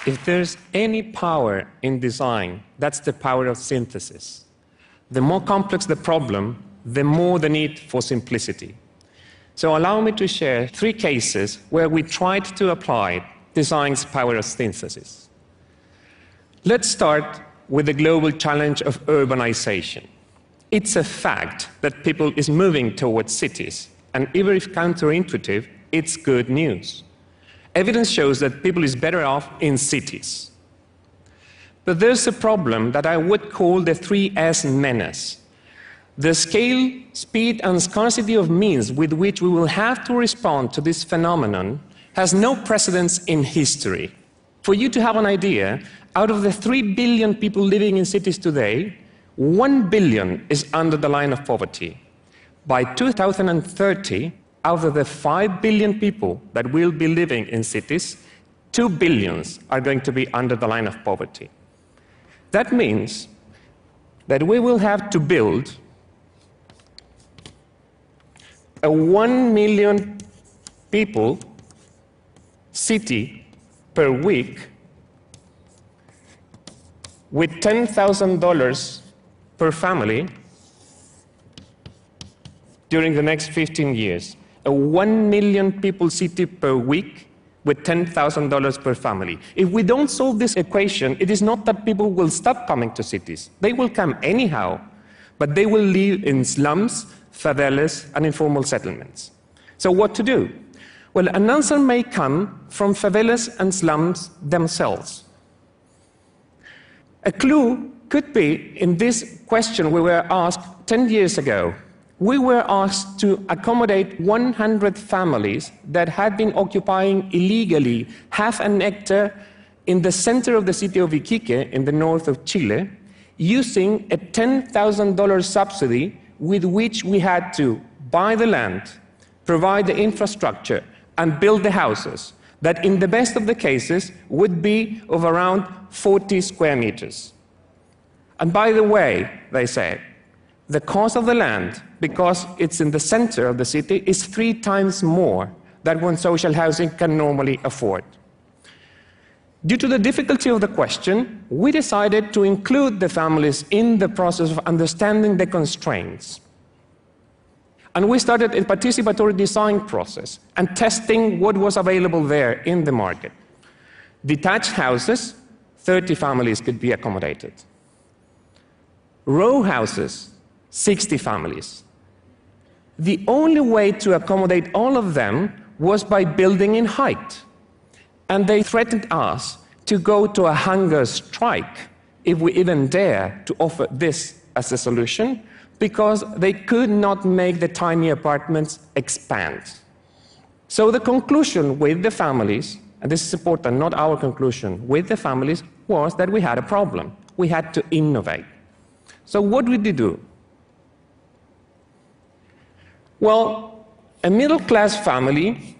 If there's any power in design, that's the power of synthesis. The more complex the problem, the more the need for simplicity. So allow me to share 3 cases where we tried to apply design's power of synthesis. Let's start with the global challenge of urbanization. It's a fact that people is moving towards cities, and even if counterintuitive, it's good news. Evidence shows that people is better off in cities. But there's a problem that I would call the 3S menace. The scale, speed, and scarcity of means with which we will have to respond to this phenomenon has no precedence in history. For you to have an idea, out of the 3 billion people living in cities today, 1 billion is under the line of poverty. By 2030, out of the 5 billion people that will be living in cities, 2 billion are going to be under the line of poverty. That means that we will have to build a 1 million people city per week with $10,000 per family during the next 15 years. A 1 million people city per week with $10,000 per family. If we don't solve this equation, it is not that people will stop coming to cities. They will come anyhow, but they will live in slums, favelas, and informal settlements. So what to do? Well, an answer may come from favelas and slums themselves. A clue could be in this question we were asked 10 years ago. We were asked to accommodate 100 families that had been occupying illegally half an hectare in the center of the city of Iquique in the north of Chile, using a $10,000 subsidy with which we had to buy the land, provide the infrastructure, and build the houses that in the best of the cases would be of around 40 square meters. And by the way, they said, the cost of the land, because it's in the center of the city, is 3 times more than what social housing can normally afford. Due to the difficulty of the question, we decided to include the families in the process of understanding the constraints. And we started a participatory design process and testing what was available there in the market. Detached houses, 30 families could be accommodated. Row houses, 60 families. The only way to accommodate all of them was by building in height. And they threatened us to go to a hunger strike if we even dare to offer this as a solution, because they could not make the tiny apartments expand. So the conclusion with the families, and this is important, not our conclusion, with the families was that we had a problem. We had to innovate. So what did we do? Well, a middle-class family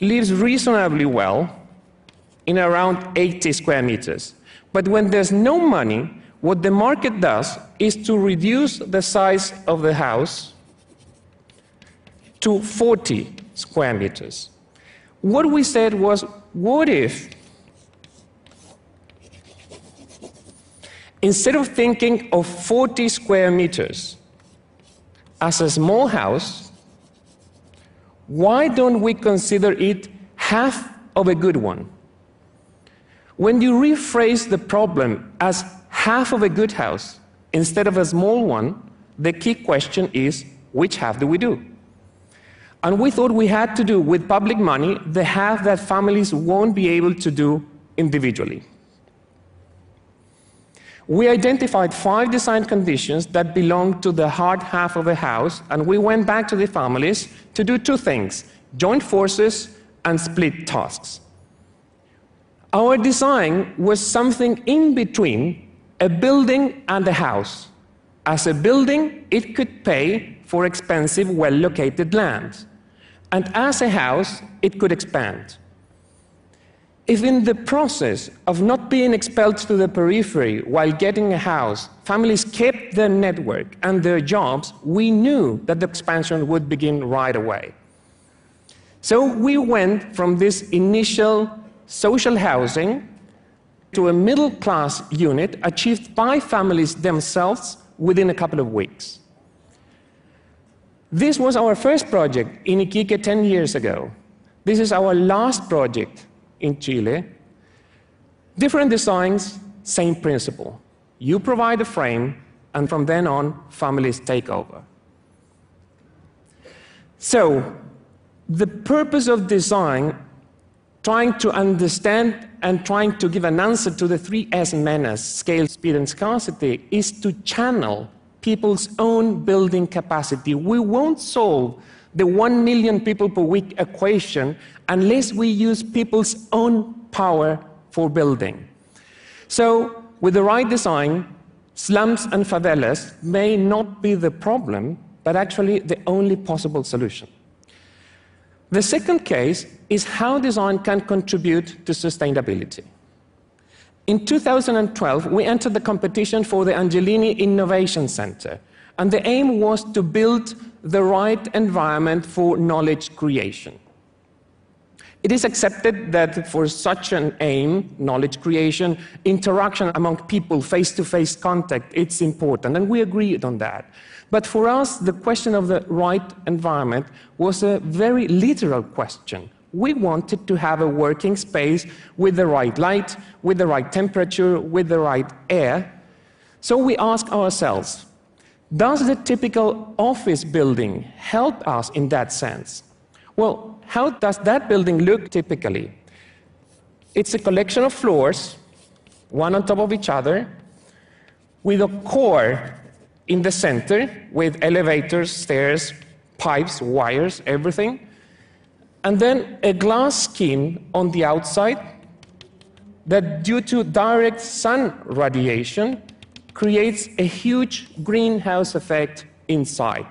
lives reasonably well in around 80 square meters. But when there's no money, what the market does is to reduce the size of the house to 40 square meters. What we said was, what if, instead of thinking of 40 square meters as a small house, why don't we consider it half of a good one? When you rephrase the problem as half of a good house instead of a small one, the key question is, which half do we do? And we thought we had to do with public money the half that families won't be able to do individually. We identified 5 design conditions that belong to the hard half of a house, and we went back to the families to do 2 things: join forces and split tasks. Our design was something in between a building and a house. As a building, it could pay for expensive, well-located land. And as a house, it could expand. If in the process of not being expelled to the periphery while getting a house, families kept their network and their jobs, we knew that the expansion would begin right away. So we went from this initial social housing to a middle-class unit achieved by families themselves within a couple of weeks. This was our first project in Iquique 10 years ago. This is our last project in Chile. Different designs, same principle. You provide a frame, and from then on, families take over. So, the purpose of design, trying to understand and trying to give an answer to the 3S menace, scale, speed, and scarcity, is to channel people's own building capacity. We won't solve the 1 million people per week equation unless we use people's own power for building. So, with the right design, slums and favelas may not be the problem, but actually the only possible solution. The second case is how design can contribute to sustainability. In 2012, we entered the competition for the Angelini Innovation Center, and the aim was to build the right environment for knowledge creation. It is accepted that for such an aim, knowledge creation, interaction among people, face-to-face contact, it's important, and we agreed on that. But for us, the question of the right environment was a very literal question. We wanted to have a working space with the right light, with the right temperature, with the right air. So we asked ourselves, does the typical office building help us in that sense? Well, how does that building look typically? It's a collection of floors, one on top of each other, with a core in the center, with elevators, stairs, pipes, wires, everything, and then a glass skin on the outside that, due to direct sun radiation, creates a huge greenhouse effect inside.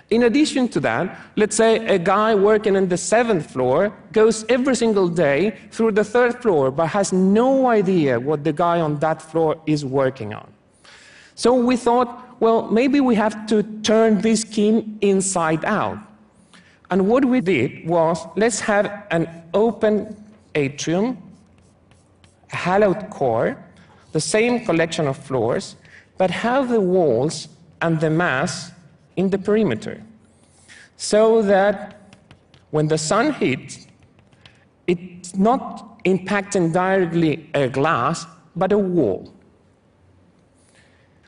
In addition to that, let's say a guy working on the 7th floor goes every single day through the 3rd floor but has no idea what the guy on that floor is working on. So we thought, well, maybe we have to turn this skin inside out. And what we did was, let's have an open atrium, a hollowed core, the same collection of floors, but have the walls and the mass in the perimeter, so that when the sun hits, it's not impacting directly a glass, but a wall.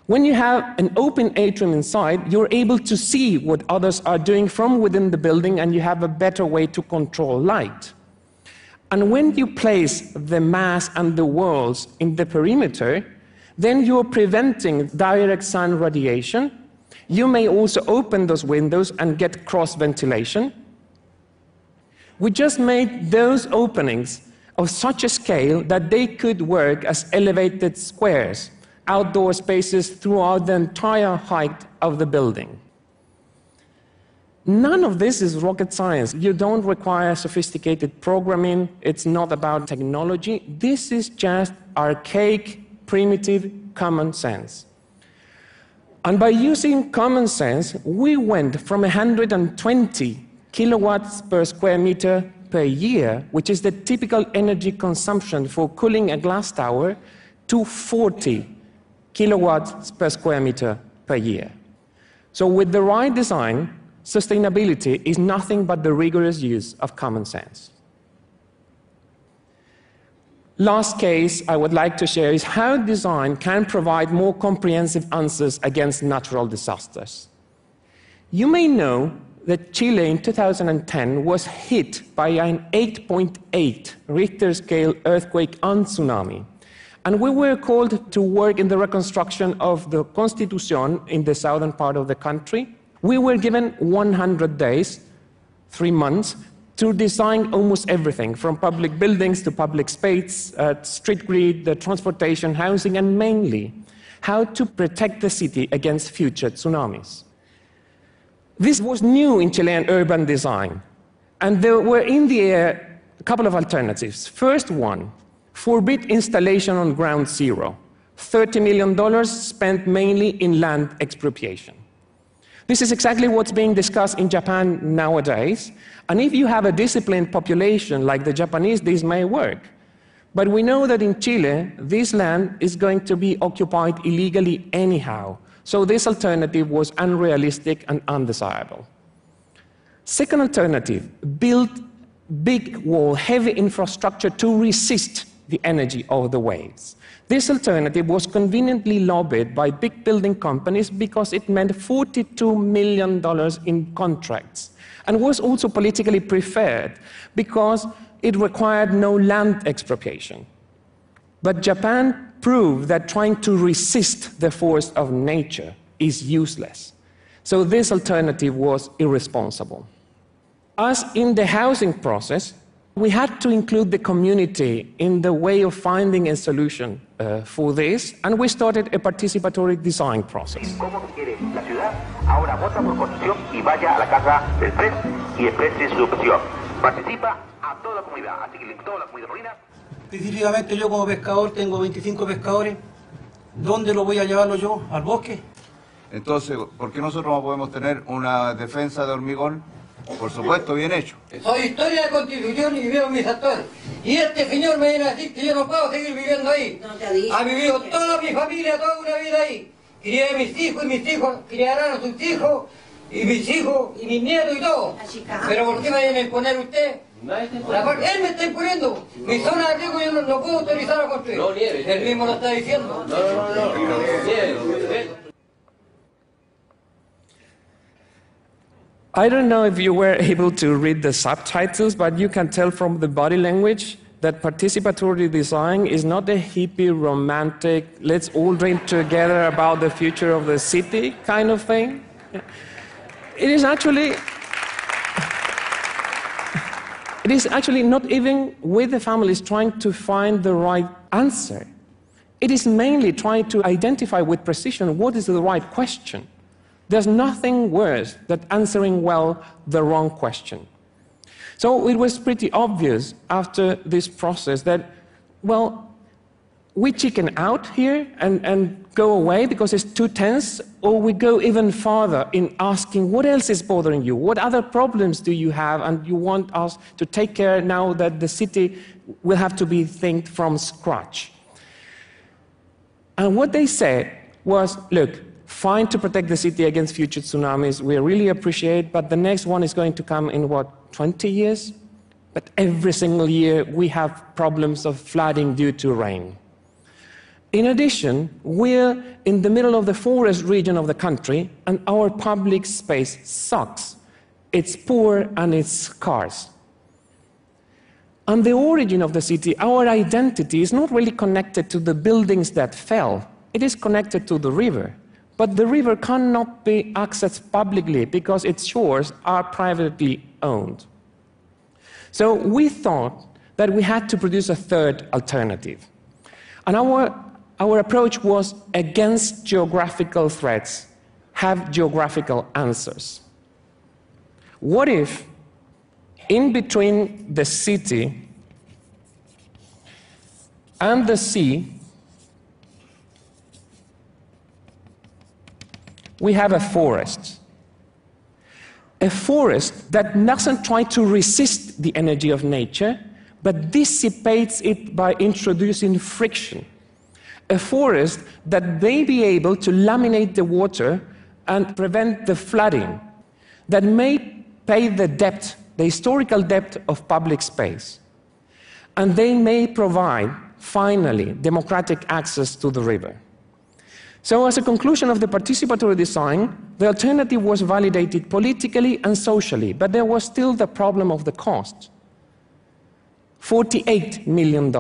When you have an open atrium inside, you're able to see what others are doing from within the building, and you have a better way to control light. And when you place the mass and the walls in the perimeter, then you're preventing direct sun radiation. You may also open those windows and get cross-ventilation. We just made those openings of such a scale that they could work as elevated squares, outdoor spaces throughout the entire height of the building. None of this is rocket science. You don't require sophisticated programming. It's not about technology. This is just archaic, primitive common sense. And by using common sense, we went from 120 kilowatts per square meter per year, which is the typical energy consumption for cooling a glass tower, to 40 kilowatts per square meter per year. So with the right design, sustainability is nothing but the rigorous use of common sense. Last case I would like to share is how design can provide more comprehensive answers against natural disasters. You may know that Chile in 2010 was hit by an 8.8 Richter scale earthquake and tsunami. And we were called to work in the reconstruction of the Constitución in the southern part of the country. We were given 100 days, 3 months, to design almost everything, from public buildings to public space, street grid, the transportation, housing, and mainly how to protect the city against future tsunamis. This was new in Chilean urban design, and there were in the air a couple of alternatives. First one, forbid installation on ground zero, $30 million spent mainly in land expropriation. This is exactly what's being discussed in Japan nowadays. And if you have a disciplined population like the Japanese, this may work. But we know that in Chile, this land is going to be occupied illegally anyhow. So this alternative was unrealistic and undesirable. Second alternative, build big wall, heavy infrastructure to resist the energy of the waves. This alternative was conveniently lobbied by big building companies because it meant $42 million in contracts, and was also politically preferred because it required no land expropriation. But Japan proved that trying to resist the force of nature is useless. So this alternative was irresponsible. As in the housing process, we had to include the community in the way of finding a solution for this, and we started a participatory design process. Específicamente yo como pescador tengo 25 pescadores. ¿Dónde lo voy a llevarlo yo? ¿Al bosque? Entonces, ¿por qué nosotros no podemos tener una defensa de hormigón? Por supuesto, bien hecho. Soy historia de Constitución y vivieron mis actores. Y este señor me viene a decir que yo no puedo seguir viviendo ahí. No te digo. Ha vivido toda mi familia, toda una vida ahí. Crié a mis hijos y mis hijos criarán a sus hijos, y mis hijos y mis nietos y todo. Pero ¿por qué me viene a imponer usted? Él me está imponiendo. Mi zona de riesgo yo no puedo autorizar a construir. No, él mismo lo está diciendo. No. I don't know if you were able to read the subtitles, but you can tell from the body language that participatory design is not a hippie, romantic, let's all dream together about the future of the city kind of thing. It is actually not even with the families trying to find the right answer. It is mainly trying to identify with precision what is the right question. There's nothing worse than answering well the wrong question. So it was pretty obvious after this process that, well, we chicken out here and go away because it's too tense, or we go even farther in asking what else is bothering you, what other problems do you have, and you want us to take care now that the city will have to be think from scratch. And what they said was, look, fine to protect the city against future tsunamis, we really appreciate, but the next one is going to come in, 20 years? But every single year we have problems of flooding due to rain. In addition, we're in the middle of the forest region of the country, and our public space sucks. It's poor and it's scarce. And the origin of the city, our identity, is not really connected to the buildings that fell. It is connected to the river. But the river cannot be accessed publicly because its shores are privately owned. So we thought that we had to produce a third alternative. And our approach was against geographical threats, have geographical answers. What if, in between the city and the sea, we have a forest. A forest that doesn't try to resist the energy of nature, but dissipates it by introducing friction. A forest that may be able to laminate the water and prevent the flooding, that may pay the debt, the historical debt of public space. And they may provide, finally, democratic access to the river. So as a conclusion of the participatory design, the alternative was validated politically and socially, but there was still the problem of the cost. $48 million.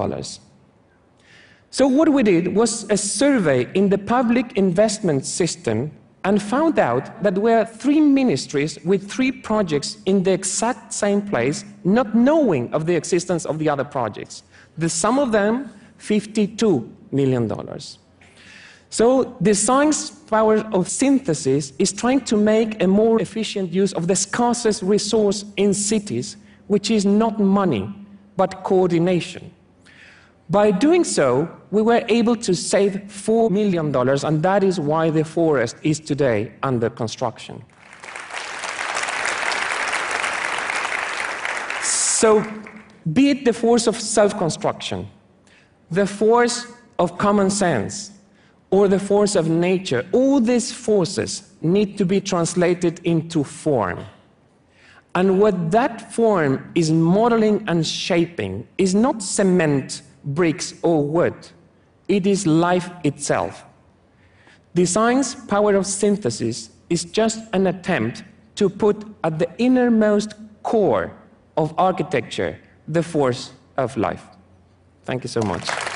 So what we did was a survey in the public investment system and found out that there were 3 ministries with 3 projects in the exact same place, not knowing of the existence of the other projects. The sum of them, $52 million. So design's power of synthesis is trying to make a more efficient use of the scarcest resource in cities, which is not money, but coordination. By doing so, we were able to save $4 million, and that is why the forest is today under construction. So, be it the force of self-construction, the force of common sense, or the force of nature, all these forces need to be translated into form. And what that form is modeling and shaping is not cement, bricks, or wood. It is life itself. Design's power of synthesis is just an attempt to put at the innermost core of architecture the force of life. Thank you so much.